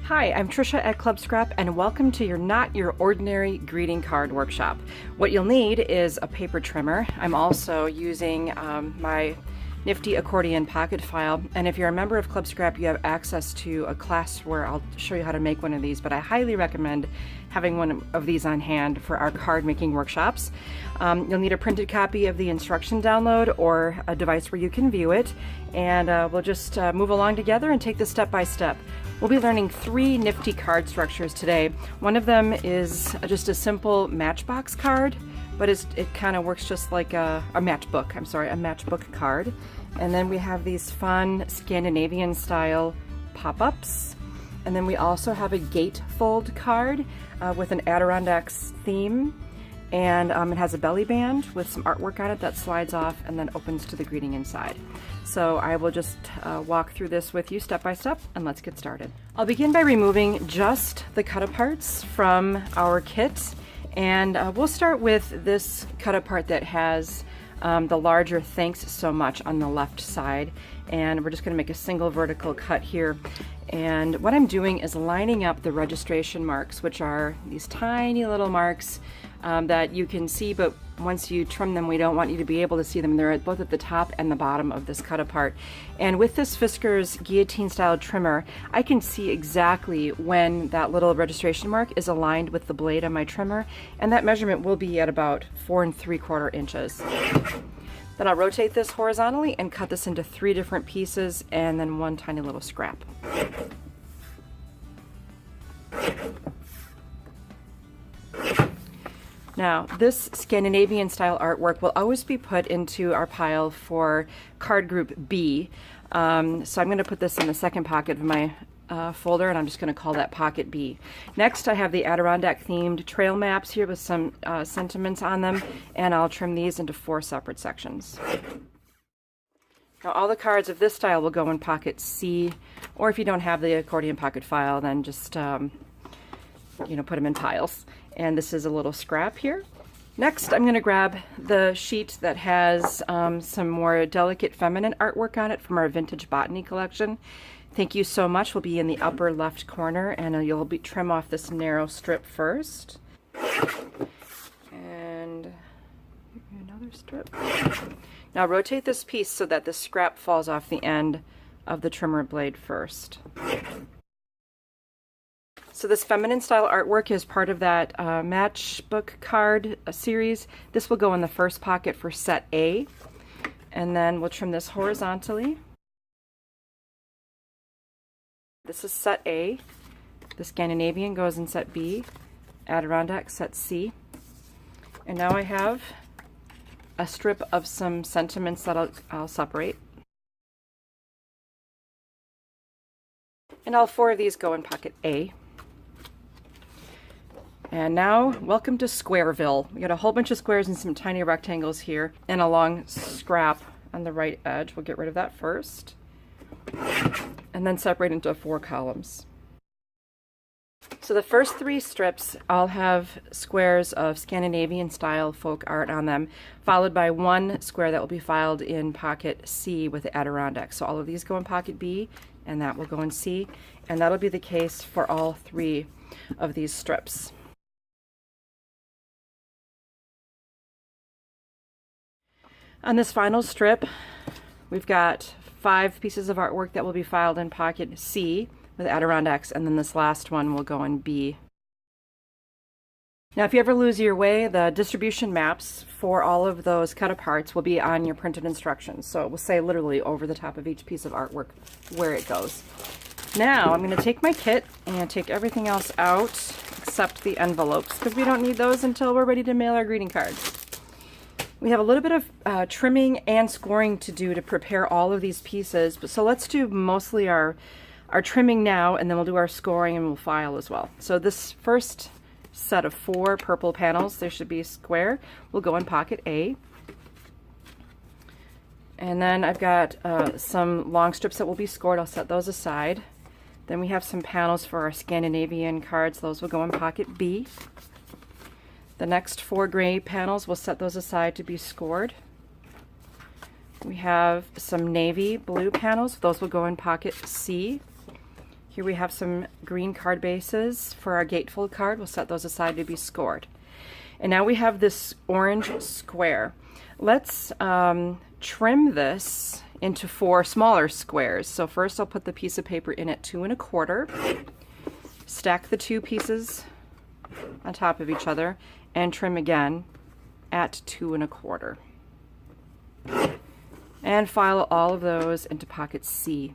Hi, I'm Trisha at Club Scrap, and welcome to your Not Your Ordinary Greeting Card Workshop. What you'll need is a paper trimmer. I'm also using my nifty accordion pocket file, and if you're a member of Club Scrap, you have access to a class where I'll show you how to make one of these, but I highly recommend having one of these on hand for our card making workshops. You'll need a printed copy of the instruction download or a device where you can view it, and we'll just move along together and take this step by step. We'll be learning 3 nifty card structures today. One of them is just a simple matchbox card, but it kind of works just like a matchbook card. And then we have these fun Scandinavian style pop-ups. And then we also have a gatefold card with an Adirondacks theme. And it has a belly band with some artwork on it that slides off and then opens to the greeting inside. So I will just walk through this with you step by step, and let's get started. I'll begin by removing just the cut-aparts from our kit, and we'll start with this cut-apart that has the larger "Thanks so much" on the left side, and we're just going to make a single vertical cut here. And what I'm doing is lining up the registration marks, which are these tiny little marks that you can see, but once you trim them, we don't want you to be able to see them. They're both at the top and the bottom of this cut apart. And with this Fisker's guillotine style trimmer, I can see exactly when that little registration mark is aligned with the blade on my trimmer, and that measurement will be at about 4 3/4 inches. Then I'll rotate this horizontally and cut this into 3 different pieces and then one tiny little scrap. Now, this Scandinavian style artwork will always be put into our pile for card group B. So I'm going to put this in the second pocket of my folder, and I'm just going to call that pocket B. Next, I have the Adirondack themed trail maps here with some sentiments on them, and I'll trim these into 4 separate sections. Now, all the cards of this style will go in pocket C, or if you don't have the accordion pocket file, then just put them in piles. And this is a little scrap here. Next, I'm going to grab the sheet that has some more delicate feminine artwork on it from our vintage botany collection. Thank you so much will be in the upper left corner, and you'll trim off this narrow strip first. And another strip. Now rotate this piece so that the scrap falls off the end of the trimmer blade first. So this feminine style artwork is part of that matchbook card series. This will go in the first pocket for set A, and then we'll trim this horizontally. This is set A. The Scandinavian goes in set B, Adirondack set C. And now I have a strip of some sentiments that I'll separate. And all 4 of these go in pocket A. And now, welcome to Squareville. We got a whole bunch of squares and some tiny rectangles here, and a long scrap on the right edge. We'll get rid of that first, and then separate into 4 columns. So the first 3 strips all have squares of Scandinavian style folk art on them, followed by 1 square that will be filed in pocket C with the Adirondack. So all of these go in pocket B, and that will go in C, and that'll be the case for all 3 of these strips. On this final strip, we've got 5 pieces of artwork that will be filed in pocket C with Adirondacks, and then this last one will go in B. Now, if you ever lose your way, the distribution maps for all of those cut-aparts will be on your printed instructions. So it will say literally over the top of each piece of artwork where it goes. Now, I'm going to take my kit and take everything else out except the envelopes, because we don't need those until we're ready to mail our greeting cards. We have a little bit of trimming and scoring to do to prepare all of these pieces, so let's do mostly our trimming now, and then we'll do our scoring and we'll file as well. So this first set of 4 purple panels, they should be square, will go in pocket A. And then I've got some long strips that will be scored. I'll set those aside. Then we have some panels for our Scandinavian cards. Those will go in pocket B. The next 4 gray panels, we'll set those aside to be scored. We have some navy blue panels. Those will go in pocket C. Here we have some green card bases for our gatefold card. We'll set those aside to be scored. And now we have this orange square. Let's trim this into 4 smaller squares. So first I'll put the piece of paper in at 2 1/4, stack the 2 pieces on top of each other, and trim again at 2 1/4. And file all of those into pocket C.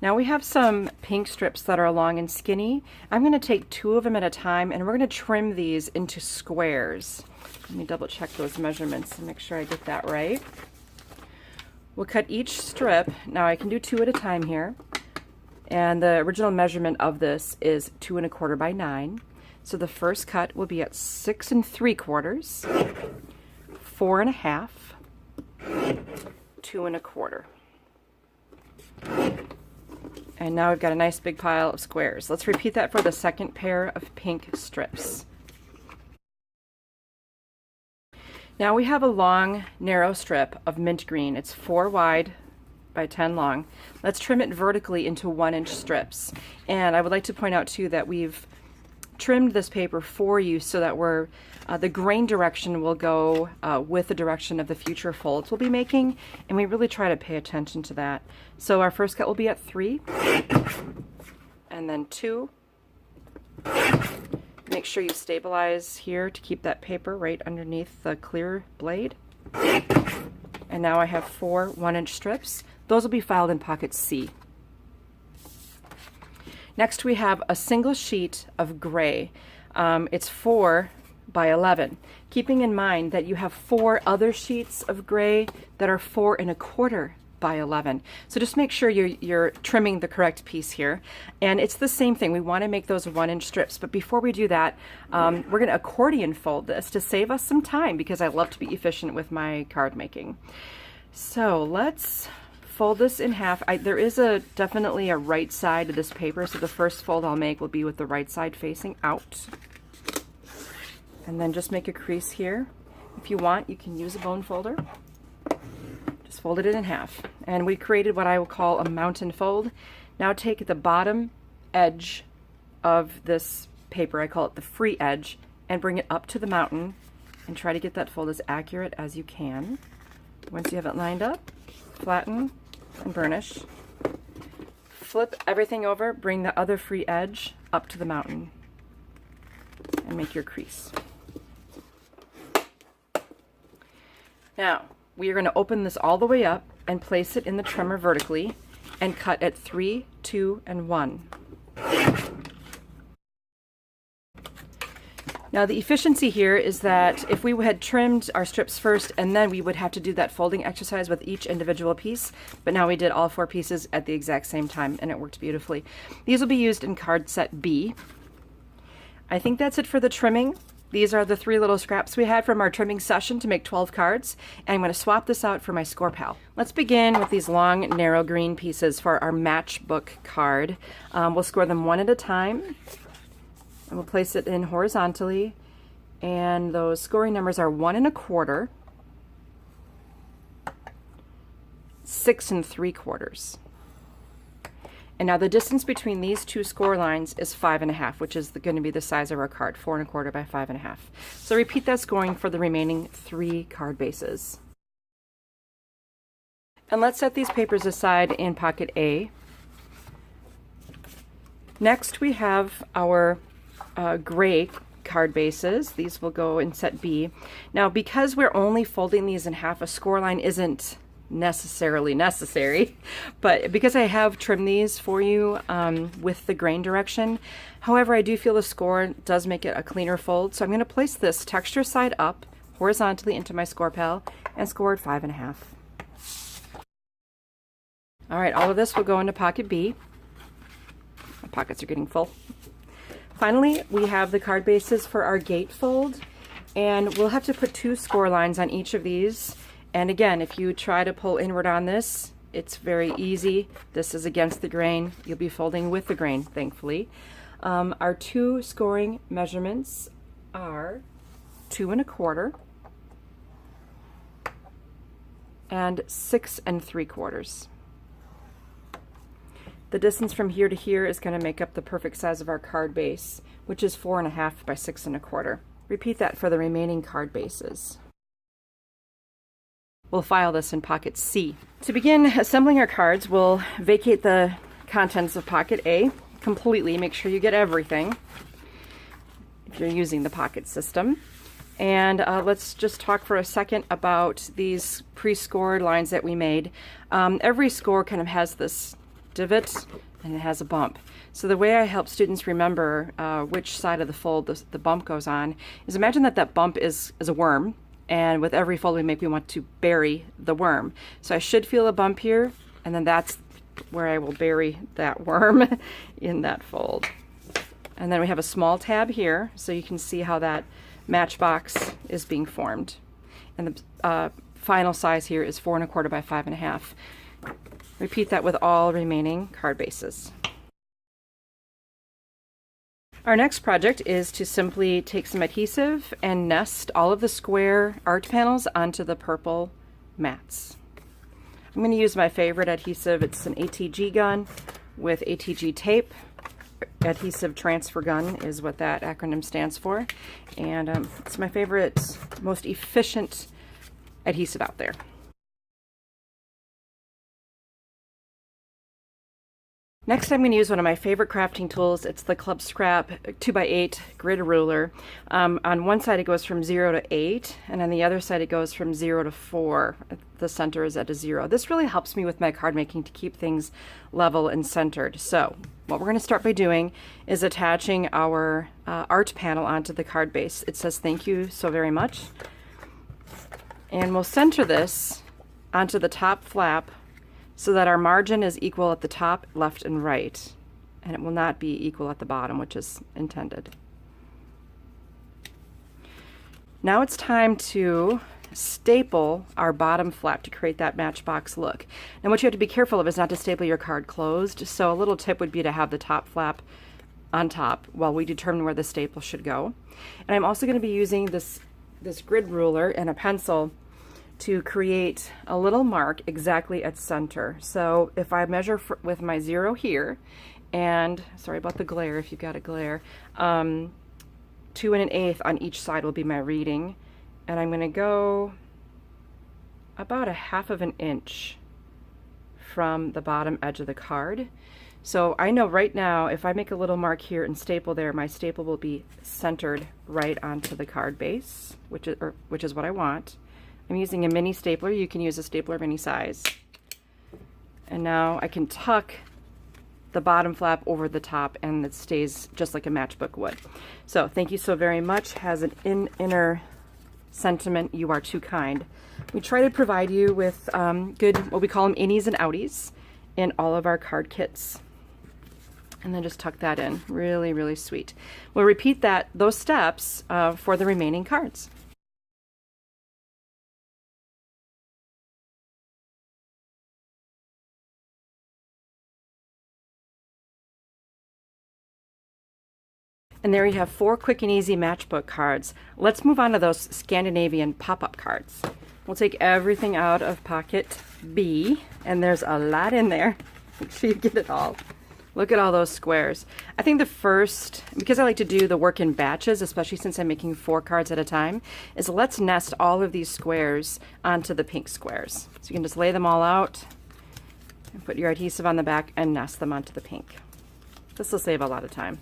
Now we have some pink strips that are long and skinny. I'm going to take 2 of them at a time, and we're going to trim these into squares. Let me double check those measurements and make sure I get that right. We'll cut each strip. Now I can do 2 at a time here. And the original measurement of this is 2 1/4 by 9. So the first cut will be at 6 3/4, 4 1/2, 2 1/4. And now we've got a nice big pile of squares. Let's repeat that for the second pair of pink strips. Now we have a long, narrow strip of mint green. It's 4 wide by 10 long. Let's trim it vertically into 1-inch strips. And I would like to point out too that we've trimmed this paper for you so that the grain direction will go with the direction of the future folds we'll be making, and we really try to pay attention to that. So our first cut will be at 3, and then 2. Make sure you stabilize here to keep that paper right underneath the clear blade. And now I have 4 1-inch strips. Those will be filed in pocket C. Next we have a single sheet of gray. It's 4 by 11. Keeping in mind that you have 4 other sheets of gray that are 4 1/4 by 11. So just make sure you're trimming the correct piece here. And it's the same thing. We want to make those 1-inch strips. But before we do that, we're going to accordion fold this to save us some time, because I love to be efficient with my card making. So let's fold this in half. There is definitely a right side to this paper, so the first fold I'll make will be with the right side facing out. And then just make a crease here. If you want, you can use a bone folder. Just folded it in half. And we created what I will call a mountain fold. Now take the bottom edge of this paper, I call it the free edge, and bring it up to the mountain and try to get that fold as accurate as you can. Once you have it lined up, flatten and burnish. Flip everything over, bring the other free edge up to the mountain, and make your crease. Now, we are going to open this all the way up and place it in the trimmer vertically and cut at 3, 2, and 1. Now the efficiency here is that if we had trimmed our strips first, and then we would have to do that folding exercise with each individual piece, but now we did all 4 pieces at the exact same time, and it worked beautifully. These will be used in card set B. I think that's it for the trimming. These are the 3 little scraps we had from our trimming session to make 12 cards, and I'm going to swap this out for my score pal. Let's begin with these long, narrow green pieces for our matchbook card. We'll score them 1 at a time. And we'll place it in horizontally, and those scoring numbers are 1 1/4, 6 3/4. And now the distance between these 2 score lines is 5 1/2, which is going to be the size of our card, 4 1/4 by 5 1/2. So repeat that scoring for the remaining 3 card bases. And let's set these papers aside in pocket A. Next we have our gray card bases. These will go in set B. Now because we're only folding these in half, a score line isn't necessarily necessary, but because I have trimmed these for you with the grain direction, however, I do feel the score does make it a cleaner fold, so I'm going to place this texture side up horizontally into my score pal and score at 5 1/2. All right, all of this will go into pocket B. My pockets are getting full. Finally, we have the card bases for our gatefold, and we'll have to put 2 score lines on each of these. And again, if you try to pull inward on this, it's very easy. This is against the grain. You'll be folding with the grain, thankfully. Our 2 scoring measurements are 2 1/4 and 6 3/4. The distance from here to here is going to make up the perfect size of our card base, which is 4.5 by 6.25. Repeat that for the remaining card bases. We'll file this in pocket C. To begin assembling our cards, we'll vacate the contents of pocket A completely. Make sure you get everything if you're using the pocket system. And let's just talk for a second about these pre-scored lines that we made. Every score kind of has this divot and it has a bump. So the way I help students remember which side of the fold the bump goes on is imagine that that bump is a worm, and with every fold we make we want to bury the worm. So I should feel a bump here, and then that's where I will bury that worm in that fold. And then we have a small tab here so you can see how that matchbox is being formed. And the final size here is 4.25 by 5.5. Repeat that with all remaining card bases. Our next project is to simply take some adhesive and nest all of the square art panels onto the purple mats. I'm going to use my favorite adhesive. It's an ATG gun with ATG tape. Adhesive Transfer Gun is what that acronym stands for. And it's my favorite, most efficient adhesive out there. Next, I'm going to use one of my favorite crafting tools. It's the Club Scrap 2x8 grid ruler. On one side it goes from 0 to 8, and on the other side it goes from 0 to 4. The center is at a 0. This really helps me with my card making to keep things level and centered. So what we're going to start by doing is attaching our art panel onto the card base. It says thank you so very much. And we'll center this onto the top flap so that our margin is equal at the top, left, and right, and it will not be equal at the bottom, which is intended. Now it's time to staple our bottom flap to create that matchbox look. And what you have to be careful of is not to staple your card closed, so a little tip would be to have the top flap on top while we determine where the staple should go. And I'm also going to be using this grid ruler and a pencil to create a little mark exactly at center. So if I measure with my 0 here, and sorry about the glare if you've got a glare, 2 1/8 on each side will be my reading, and I'm going to go about 1/2 inch from the bottom edge of the card. So I know right now if I make a little mark here and staple there, my staple will be centered right onto the card base, which is what I want. I'm using a mini stapler. You can use a stapler of any size. And now I can tuck the bottom flap over the top and it stays just like a matchbook would. So thank you so very much has an inner sentiment, you are too kind. We try to provide you with good, what we call them innies and outies in all of our card kits. And then just tuck that in. Really, really sweet. We'll repeat those steps for the remaining cards. And there you have 4 quick and easy matchbook cards. Let's move on to those Scandinavian pop-up cards. We'll take everything out of pocket B, and there's a lot in there. Make sure you get it all. Look at all those squares. I think the first, because I like to do the work in batches, especially since I'm making 4 cards at a time, is let's nest all of these squares onto the pink squares. So you can just lay them all out, and put your adhesive on the back, and nest them onto the pink. This will save a lot of time.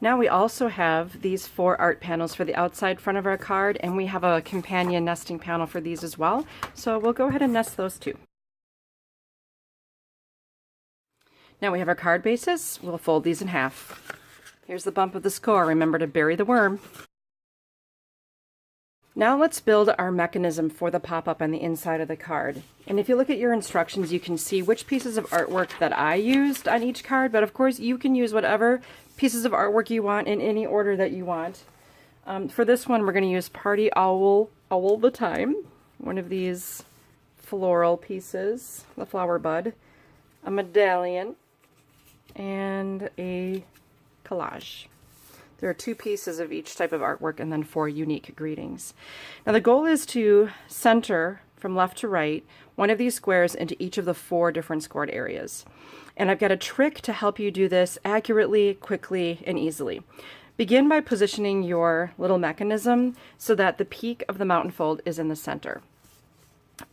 Now we also have these 4 art panels for the outside front of our card, and we have a companion nesting panel for these as well. So we'll go ahead and nest those too. Now we have our card bases. We'll fold these in half. Here's the bump of the score. Remember to bury the worm. Now let's build our mechanism for the pop-up on the inside of the card. And if you look at your instructions, you can see which pieces of artwork that I used on each card, but of course you can use whatever pieces of artwork you want in any order that you want. For this one, we're going to use Party Owl the Time, one of these floral pieces, the flower bud, a medallion, and a collage. There are 2 pieces of each type of artwork and then 4 unique greetings. Now the goal is to center from left to right one of these squares into each of the 4 different scored areas. And I've got a trick to help you do this accurately, quickly, and easily. Begin by positioning your little mechanism so that the peak of the mountain fold is in the center.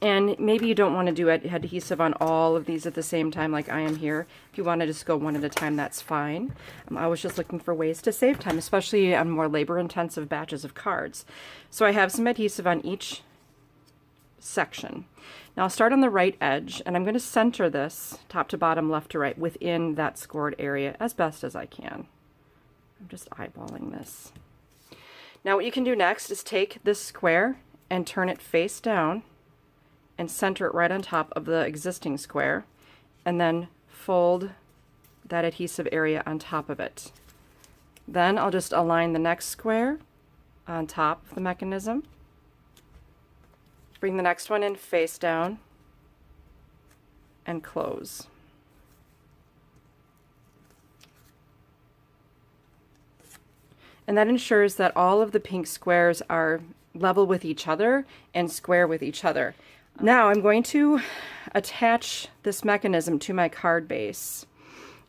And maybe you don't want to do adhesive on all of these at the same time like I am here. If you want to just go one at a time, that's fine. I was just looking for ways to save time, especially on more labor-intensive batches of cards. So I have some adhesive on each section. Now I'll start on the right edge, and I'm going to center this top to bottom, left to right, within that scored area as best as I can. I'm just eyeballing this. Now what you can do next is take this square and turn it face down and center it right on top of the existing square, and then fold that adhesive area on top of it. Then I'll just align the next square on top of the mechanism, bring the next one in face down, and close. And that ensures that all of the pink squares are level with each other and square with each other. Now I'm going to attach this mechanism to my card base.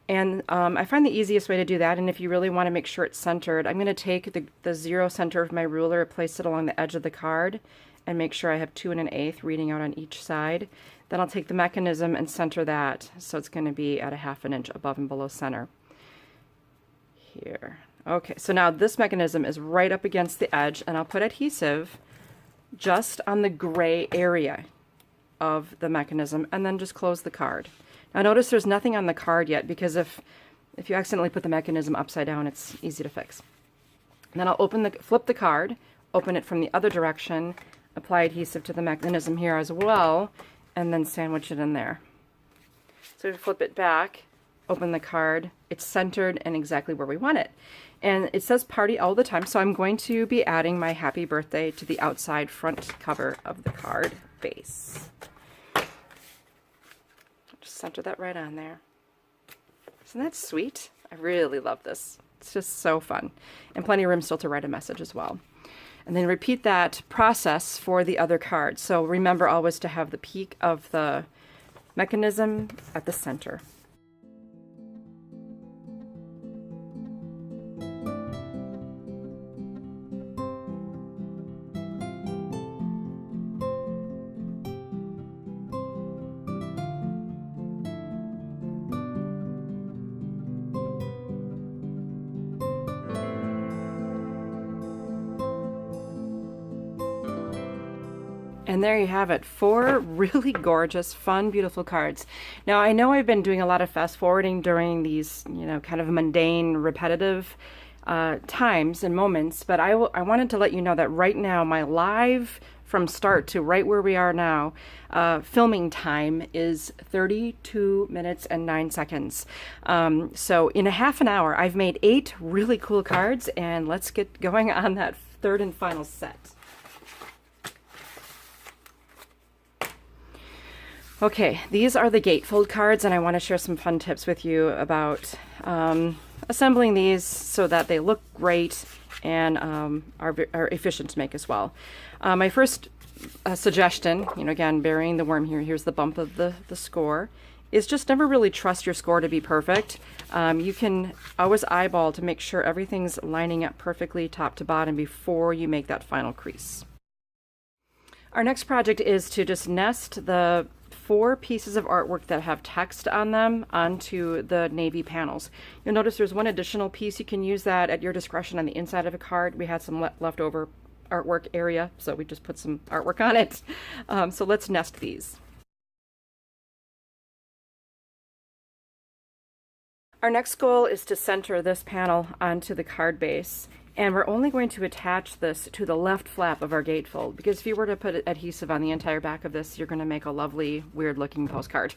And I find the easiest way to do that, and if you really want to make sure it's centered, I'm going to take the 0 center of my ruler, place it along the edge of the card, and make sure I have 2 1/8 reading out on each side. Then I'll take the mechanism and center that, so it's going to be at a 1/2 inch above and below center. Here. Okay, so now this mechanism is right up against the edge, and I'll put adhesive just on the gray area of the mechanism, and then just close the card. Now notice there's nothing on the card yet, because if you accidentally put the mechanism upside down, it's easy to fix. And then I'll flip the card, open it from the other direction, apply adhesive to the mechanism here as well, and then sandwich it in there. So we flip it back, open the card, it's centered and exactly where we want it. And it says party all the time, so I'm going to be adding my happy birthday to the outside front cover of the card base. Just center that right on there. Isn't that sweet? I really love this. It's just so fun. And plenty of room still to write a message as well. And then repeat that process for the other cards. So remember always to have the peak of the mechanism at the center. And there you have it, 4 really gorgeous, fun, beautiful cards. Now I know I've been doing a lot of fast forwarding during these, kind of mundane, repetitive times and moments, but I wanted to let you know that right now my live from start to right where we are now, filming time is 32 minutes and 9 seconds. So in a half an hour, I've made 8 really cool cards, and let's get going on that 3rd and final set. Okay, these are the Gatefold cards, and I want to share some fun tips with you about assembling these so that they look great and are efficient to make as well. My first suggestion, again, burying the worm here, here's the bump of the score, is just never really trust your score to be perfect. You can always eyeball to make sure everything's lining up perfectly top to bottom before you make that final crease. Our next project is to just nest the 4 pieces of artwork that have text on them onto the navy panels. You'll notice there's one additional piece. You can use that at your discretion on the inside of a card. We had some leftover artwork area, so we just put some artwork on it. So let's nest these. Our next goal is to center this panel onto the card base. And we're only going to attach this to the left flap of our gatefold, because if you were to put adhesive on the entire back of this, you're going to make a lovely, weird-looking postcard.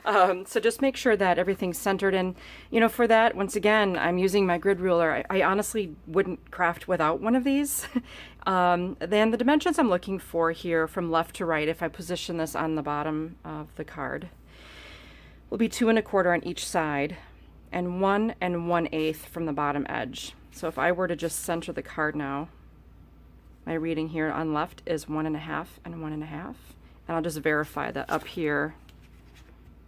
So just make sure that everything's centered. And, for that, once again, I'm using my grid ruler. I honestly wouldn't craft without one of these. Then the dimensions I'm looking for here from left to right, if I position this on the bottom of the card, will be 2 1/4 on each side. and 1 1/8 from the bottom edge. So if I were to just center the card now, my reading here on left is 1 1/2 and 1 1/2. And I'll just verify that up here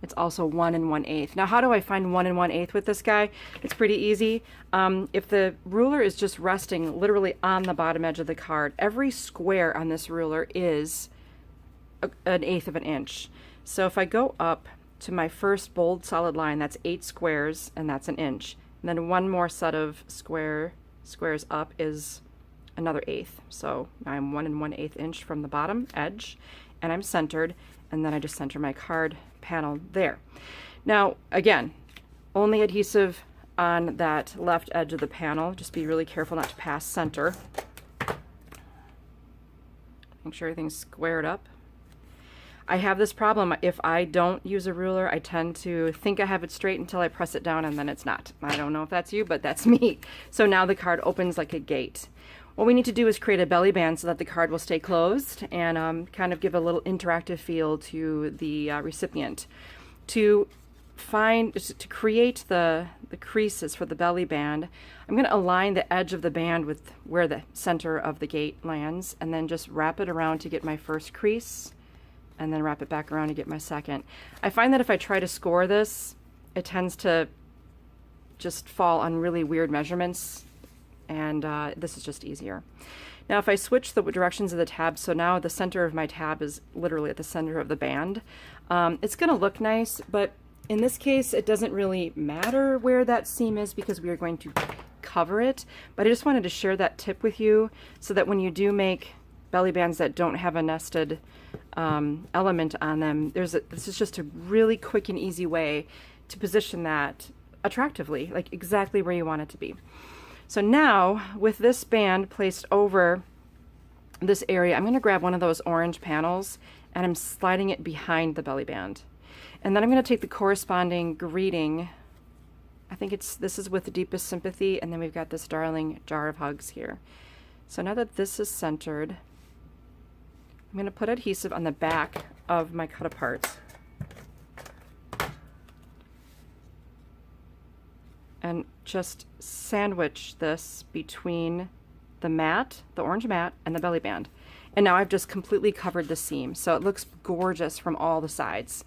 it's also 1 1/8. Now how do I find 1 1/8 with this guy? It's pretty easy. If the ruler is just resting literally on the bottom edge of the card, every square on this ruler is an eighth of an inch. So if I go up to my first bold solid line, that's 8 squares, and that's an inch. And then one more set of squares up is another eighth. So I'm 1 1/8 inch from the bottom edge, and I'm centered, and then I just center my card panel there. Now again, only adhesive on that left edge of the panel. Just be really careful not to pass center. Make sure everything's squared up. I have this problem. If I don't use a ruler, I tend to think I have it straight until I press it down, and then it's not. I don't know if that's you, but that's me. So now the card opens like a gate. What we need to do is create a belly band so that the card will stay closed and kind of give a little interactive feel to the recipient. To create the creases for the belly band, I'm going to align the edge of the band with where the center of the gate lands, and then just wrap it around to get my first crease, and then wrap it back around to get my second. I find that if I try to score this, it tends to just fall on really weird measurements, and this is just easier. Now if I switch the directions of the tab, so now the center of my tab is literally at the center of the band, it's going to look nice, but in this case it doesn't really matter where that seam is because we are going to cover it. But I just wanted to share that tip with you so that when you do make belly bands that don't have a nested element on them, this is just a really quick and easy way to position that attractively, like exactly where you want it to be. So now with this band placed over this area, I'm going to grab one of those orange panels and I'm sliding it behind the belly band. And then I'm going to take the corresponding greeting. I think this is with the deepest sympathy, and then we've got this darling jar of hugs here. So now that this is centered, I'm going to put adhesive on the back of my cut apart. And just sandwich this between the mat, the orange mat, and the belly band. And now I've just completely covered the seam, so it looks gorgeous from all the sides.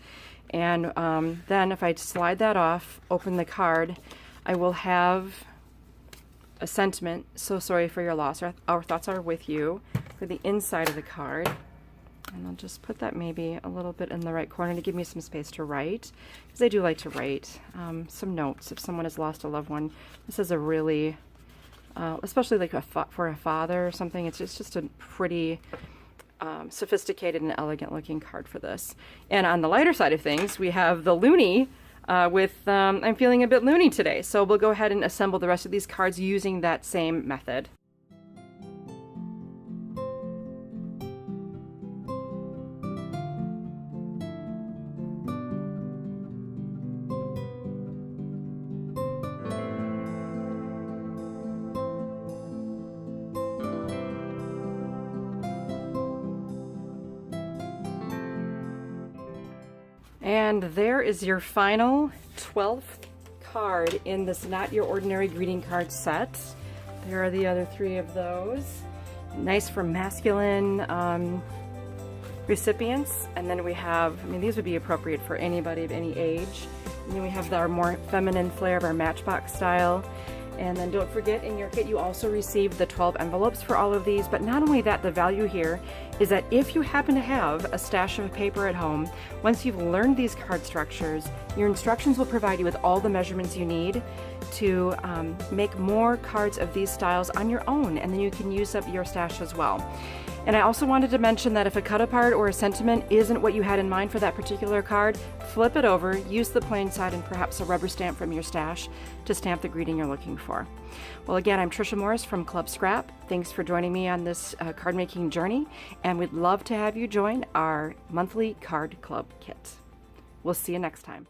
And then if I slide that off, open the card, I will have a sentiment: so sorry for your loss, our thoughts are with you, for the inside of the card. And I'll just put that maybe a little bit in the right corner to give me some space to write, because I do like to write some notes if someone has lost a loved one. This is a really, especially like for a father or something, it's just a pretty sophisticated and elegant looking card for this. And on the lighter side of things, we have the loony with I'm feeling a bit loony today, so we'll go ahead and assemble the rest of these cards using that same method. And there is your final 12th card in this Not Your Ordinary Greeting Card set. There are the other 3 of those. Nice for masculine recipients. And then we have, I mean, these would be appropriate for anybody of any age. And then we have our more feminine flair of our Matchbox style. And then don't forget, in your kit you also receive the 12 envelopes for all of these. But not only that, the value here is that if you happen to have a stash of paper at home, once you've learned these card structures, your instructions will provide you with all the measurements you need to make more cards of these styles on your own, and then you can use up your stash as well. And I also wanted to mention that if a cut apart or a sentiment isn't what you had in mind for that particular card, flip it over, use the plain side and perhaps a rubber stamp from your stash to stamp the greeting you're looking for. Well, again, I'm Trisha Morris from Club Scrap. Thanks for joining me on this card making journey, and we'd love to have you join our monthly card club kit. We'll see you next time.